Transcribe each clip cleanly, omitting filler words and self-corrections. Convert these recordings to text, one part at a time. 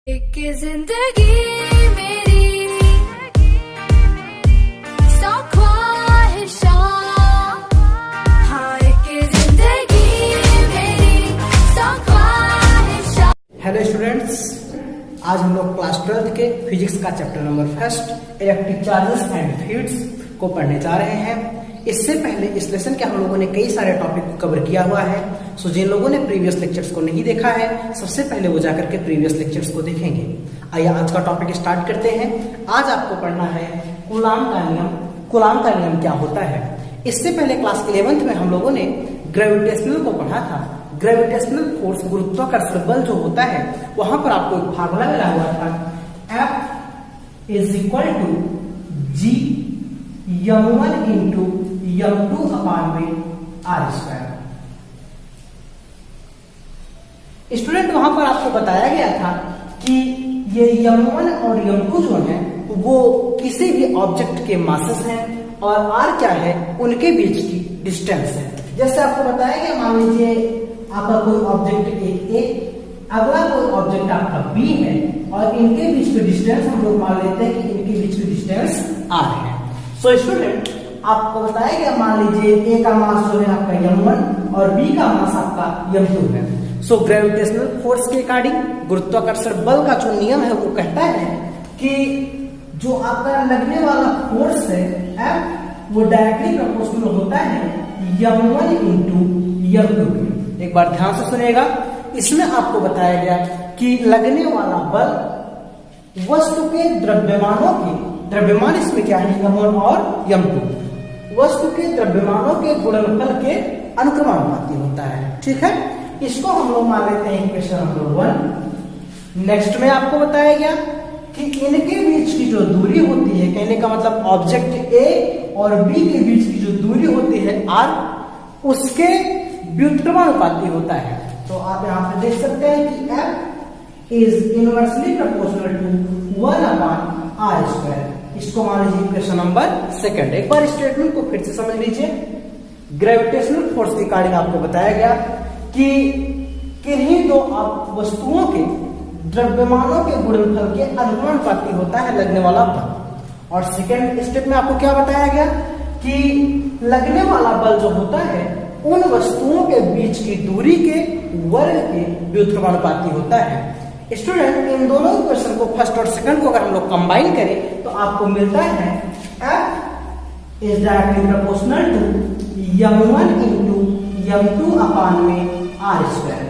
एक जिंदगी मेरी सौ ख्वाहिशां, हाँ एक जिंदगी मेरी सौ ख्वाहिशां। हेलो स्टूडेंट्स, आज हम लोग क्लास 12 के फिजिक्स का chapter number 1 electric charges and fields को पढ़ने जा रहे हैं। इससे पहले इस लेसन के हम लोगों ने कई सारे टॉपिक को कवर किया हुआ है। सो जिन लोगों ने प्रीवियस लेक्चर्स को नहीं देखा है, सबसे पहले वो जाकर के प्रीवियस लेक्चर्स को देखेंगे। आइए आज का टॉपिक स्टार्ट करते हैं। आज आपको पढ़ना है कूलाम का नियम। कूलाम का नियम क्या होता है? इससे पहले क्लास 11th में हम लोगों ने ग्रेविटेशनल को पढ़ा था। ग्रेविटेशनल फोर्स, गुरुत्वाकर्षण बल जो होता है, वहां पर आपको एक फार्मूला मिला हुआ था, F is equal to G m1 into m2 upon में आर स्क्वायर। स्टूडेंट वहां पर आपको बताया गया था कि ये m1 और m2 जो है वो किसी भी ऑब्जेक्ट के मासेस हैं और r क्या है, उनके बीच की डिस्टेंस है। जैसे आपको बताया गया, मान लीजिए आपका कोई ऑब्जेक्ट ए, अगला कोई ऑब्जेक्ट आपका बी है और इनके बीच की डिस्टेंस हम लोग मान लेते हैं कि इनके बीच की डिस्टेंस r है। सो स्टूडेंट आपको बताया गया, मान लीजिए ए का मास जो है आपका m1 और बी का मास आपका m2 है। सो ग्रेविटेशनल फोर्स के अकॉर्डिंग, गुरुत्वाकर्षण बल का जो नियम है वो कहता है कि जो आपका लगने वाला फोर्स है F, वो डायरेक्टली प्रोपोर्शनल होता है m1 इंटू m2। एक बार ध्यान से सुनिएगा, इसमें आपको बताया गया कि लगने वाला बल वस्तु के द्रव्यमानों के, द्रव्यमान इसमें क्या है, m1 और m2, वस्तु के द्रव्यमानों के गुणनफल के अनुक्रमानुपाती होता है। ठीक है, इसको हम लोग मान लेते हैं इक्वेशन नंबर 1। नेक्स्ट में आपको बताया गया कि इनके बीच की जो दूरी होती है, कहने का मतलब ऑब्जेक्ट ए और बी के बीच की जो दूरी होती है r, उसके व्युत्क्रमानुपाती होता है। तो आप यहाँ पे देख सकते हैं कि F is inversely proportional to 1 upon r square. इसको मान लीजिए इक्वेशन नंबर 2। एक बार स्टेटमेंट को फिर से समझ लीजिए। ग्रेविटेशनल फोर्स के अकॉर्डिंग आपको बताया गया कि किन्हीं दो वस्तुओं के द्रव्यमानों के गुणनफल के अनुक्रमानुपाती होता है लगने वाला बल। और सेकेंड स्टेप में आपको क्या बताया गया कि लगने वाला बल जो होता है उन वस्तुओं के बीच की दूरी के वर्ग के व्युत्क्रमानुपाती होता है। स्टूडेंट, इन दोनों इक्वेशन को फर्स्ट और सेकंड को अगर हम लोग कंबाइन करें तो आपको मिलता है F is directly proportional to m1 into m2 upon में आर स्क्वायर।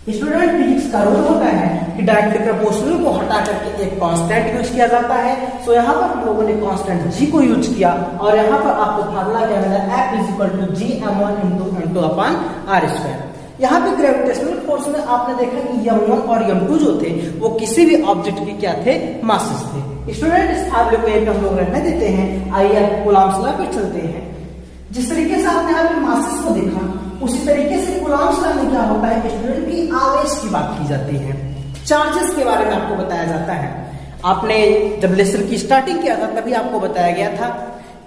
स्टूडेंट, फिजिक्स का रूल होता है कि डायरेक्टली प्रोपोर्शनल को हटा करके एक कांस्टेंट यूज किया जाता है। सो यहाँ पर हम लोगों ने कांस्टेंट g को यूज किया और यहाँ पर आपको फार्मूला क्या मिला, F is equal to G m1 into m2 upon r square. यहाँ पे ग्रेविटेशनल फोर्स में आपने देखा कि m1 और m2 जो थे वो किसी भी ऑब्जेक्ट के क्या थे, मासेस थे। स्टूडेंट, इस फार्मूले को एक हम लोग रहने देते हैं। आइए कूलाम्स लॉ पे चलते हैं। जिस तरीके से आपने यहाँ पे मासेस को देखा, उसी तरीके से कूलाम्स लॉ में क्या होता है स्टूडेंट की आवेश की बात की जाती है, चार्जेस के बारे में आपको बताया जाता है। आपने जब लेसन की स्टार्टिंग किया था तभी आपको बताया गया था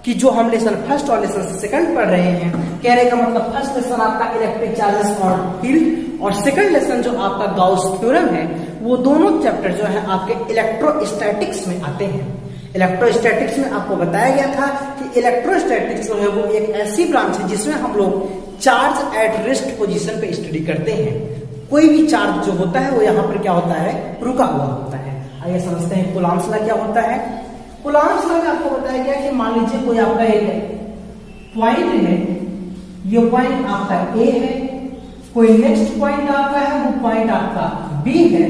कि जो हम लेसन फर्स्ट और लेसन सेकंड पढ़ रहे हैं, कहने का मतलब फर्स्ट लेसन आपका इलेक्ट्रिक चार्जेस और फील्ड और सेकंड लेसन जो आपका गाउस थ्योरम है, वो दोनों चैप्टर जो है आपके इलेक्ट्रोस्टैटिक्स में आते हैं। इलेक्ट्रोस्टैटिक्स में आपको बताया गया था कि इलेक्ट्रोस्टैटिक्स जो है वो एक ऐसी ब्रांच है जिसमें हम लोग चार्ज एट रेस्ट पोजीशन पे स्टडी करते हैं। कोई भी चार्ज जो होता है वो यहाँ पर क्या होता है, रुका हुआ होता है। आइए समझते हैं कूलाम्स लॉ क्या होता है। कूलाम्स लॉ में आपको बताया गया कि मान लीजिए कोई आपका एक पॉइंट है, ये पॉइंट आपका ए है, कोई नेक्स्ट पॉइंट आपका है, वो पॉइंट आपका बी है।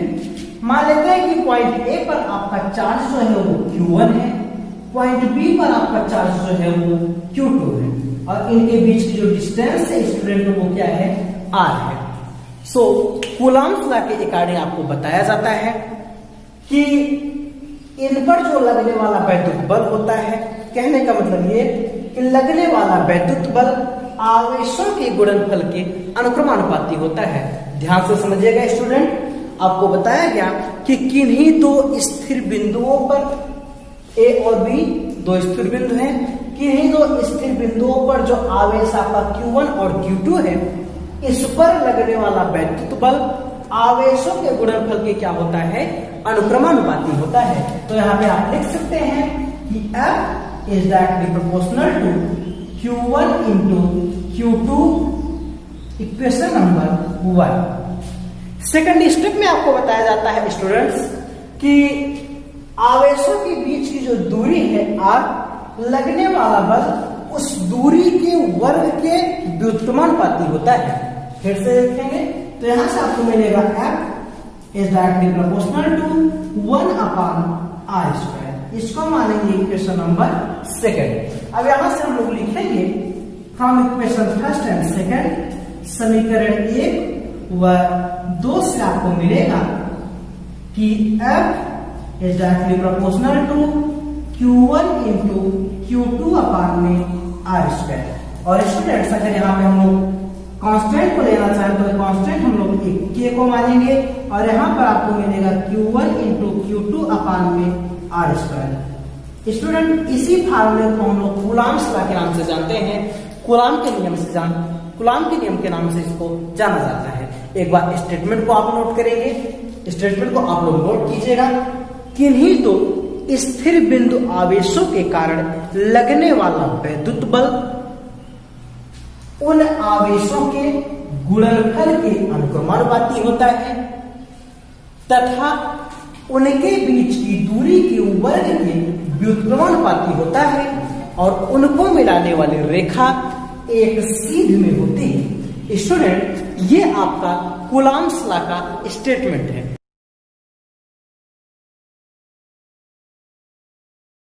मान लेते हैं कि पॉइंट ए पर आपका चार्ज जो है वो Q1 है, पॉइंट बी पर आपका चार्ज जो है वो Q2 है और इनके बीच की जो डिस्टेंस है स्टूडेंट वो क्या है, r है। सो कूलाम्स लॉ के अकॉर्डिंग आपको बताया जाता है कि इन पर जो लगने वाला वैद्युत बल होता है, कहने का मतलब ये कि लगने वाला वैद्युत बल आवेशों के गुणनफल के अनुक्रमानुपाती होता है। ध्यान से समझिएगा स्टूडेंट, आपको बताया गया कि किन्हीं दो स्थिर बिंदुओं पर, ए और बी दो स्थिर बिंदु हैं, किन्हीं दो स्थिर बिंदुओं पर जो आवेश आपका Q1 और Q2 है, इस पर लगने वाला वैद्युत बल आवेशों के गुणनफल के क्या होता है, अनुक्रमानुपाती होता है। तो यहाँ पे आप लिख सकते हैं कि F is directly proportional to Q1 into Q2, equation number 1। Second step में आपको बताया जाता है स्टूडेंट्स कि आवेशों के बीच की जो दूरी है r, लगने वाला बल उस दूरी के वर्ग के व्युत्क्रमानुपाती होता है। फिर से देखेंगे तो यहां से आपको मिलेगा F is directly proportional to 1/r²। इसको मानेंगे इक्वेशन नंबर 2। अब यहां से हम लोग लिखेंगे from equation first and second, समीकरण 1 व 2 से आपको मिलेगा कि F is directly proportional to Q1 into Q2 r²। और स्टूडेंट्स अगर यहाँ पे हम लोग कांस्टेंट को लेना चाहें तो कांस्टेंट हम लोग एक k को मानेंगे और यहाँ पर आपको मिलेगा Q1 into Q2 r²। Student इसी फार्मूले को हम लोग कूलाम्स लॉ के नाम से जानते हैं, कूलाम के नियम के नाम से इसको जाना जाता है। एक बार स्टेटमेंट को आप नोट करेंगे, स्टेटमेंट को आप लोग नोट कीजिएगा। किन्हीं दो स्थिर बिंदु आवेशों के कारण लगने वाला वैद्युत बल उन आवेशों के गुणनफल के अनुक्रमानुपाती होता है तथा उनके बीच की दूरी के वर्ग के व्युत्क्रमानुपाती होता है और उनको मिलाने वाली रेखा एक सीध में होती है। स्टूडेंट ये आपका कूलाम्स लॉ का स्टेटमेंट है।